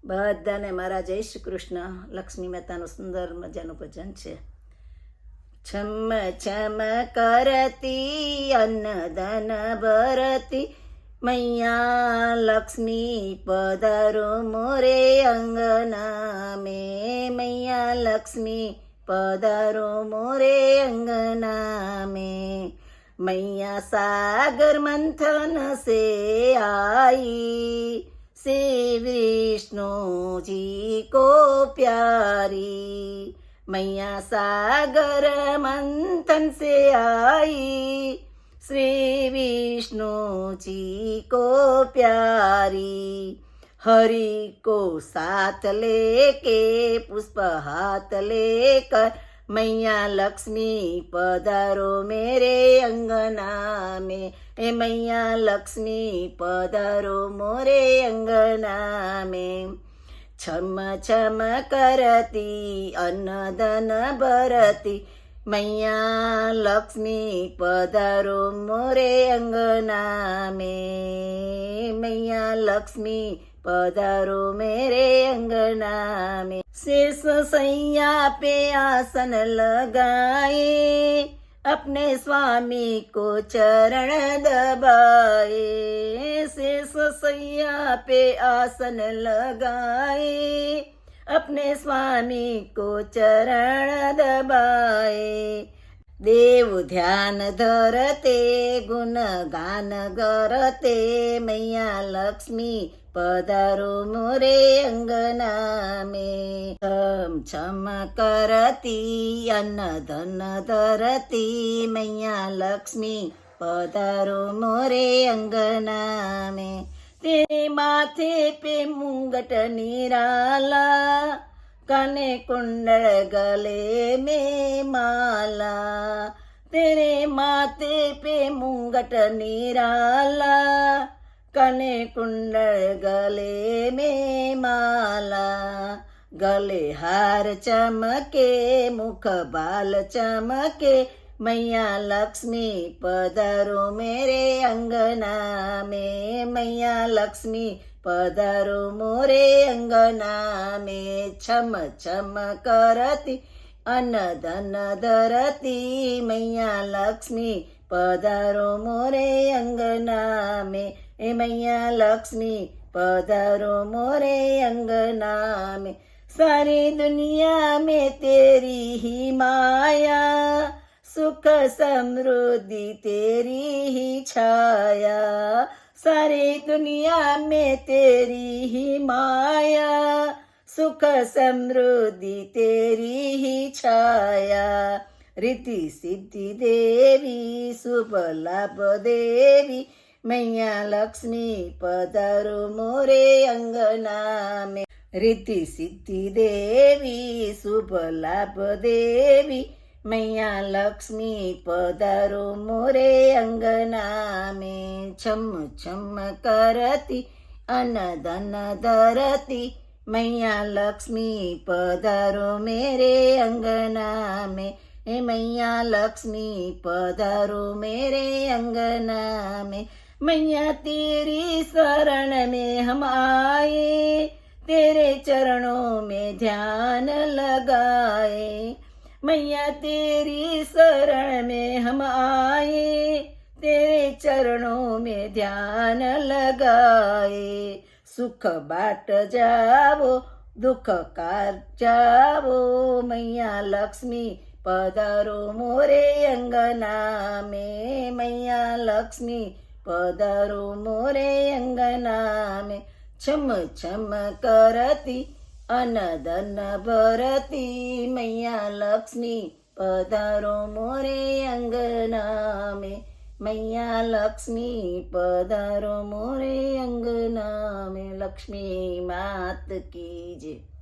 બધાને મારા જય શ્રી કૃષ્ણ. લક્ષ્મી માતાનું સુંદર મજાનું ભજન છે. છમ છમ કરતી અન્નદાન ભરતી મૈયા લક્ષ્મી પધારો મોરે અંગના મેં. મૈયા લક્ષ્મી પધારો મોરે અંગના મેં. मैया सागर मंथन से आई, श्री विष्णु जी को प्यारी. मैया सागर मंथन से आई, श्री विष्णु जी को प्यारी. हरि को साथ लेके पुष्प हाथ लेकर मैया लक्ष्मी पधारो मेरे अंगना में. ए मैया लक्ष्मी पधारो मोरे अंगना में. छम छम करती अन्नदान भरती मैया लक्ष्मी पधारो मोरे अंगना में. मैया लक्ष्मी पधारो मेरे अंगना में. शेष सैया पे आसन लगाए, अपने स्वामी को चरण दबाए. शेष सैया पे आसन लगाए, अपने स्वामी को चरण दबाए. देव ध्यान धरते गुण गान करते मैया लक्ष्मी पधारो मोरे अंगना में. छम छम करती अन्न धन धरती मैया लक्ष्मी पधारो मोरे अंगना में. तेरे माथे पे मुंगट निराला, काने कुंडल गले में माला. तेरे माथे पे मुंगट निराला, कने कुंडल गले में माला. गले हार चमके मुख बाल चमके मैया लक्ष्मी पधारो मेरे अंगना में. मैया लक्ष्मी पधारो मोरे अंगना में. छम छम करती अन्न धन धरती मैया लक्ष्मी पधारो मोरे अंगना में. ए मैया लक्ष्मी पधारो मोरे अंगना में. सारी दुनिया में तेरी ही माया, सुख समृद्धि तेरी ही छाया. सारी दुनिया में तेरी ही माया, सुख समृद्धि तेरी ही छाया. रिद्धि सिद्धि देवी शुभ लाभ देवी मैया लक्ष्मी पधारो मोरे अंगना में. रिद्धि सिद्धि देवी शुभ लाभ देवी मैया लक्ष्मी पधारो मोरे अंगना में. छम छम करती अन्न धन धरती मैया लक्ष्मी पधारो मेरे अंगना में. हे मैया लक्ष्मी पधारो मेरे अंगना में. मैया तेरी शरण में हम आए, तेरे चरणों में ध्यान लगाए. मैया तेरी शरण में हम आए, तेरे चरणों में ध्यान लगाए. सुख बाट जावो दुख काट जावो मैया लक्ष्मी पधारो मोरे अंगना में. मैया लक्ष्मी पधारो मोरे अंगना में. छम छम करती अन्न धन भरती मैया लक्ष्मी पधारो मोरे अंगना में. मैया लक्ष्मी पधारो मोरे अंगना में. लक्ष्मी मात की जय.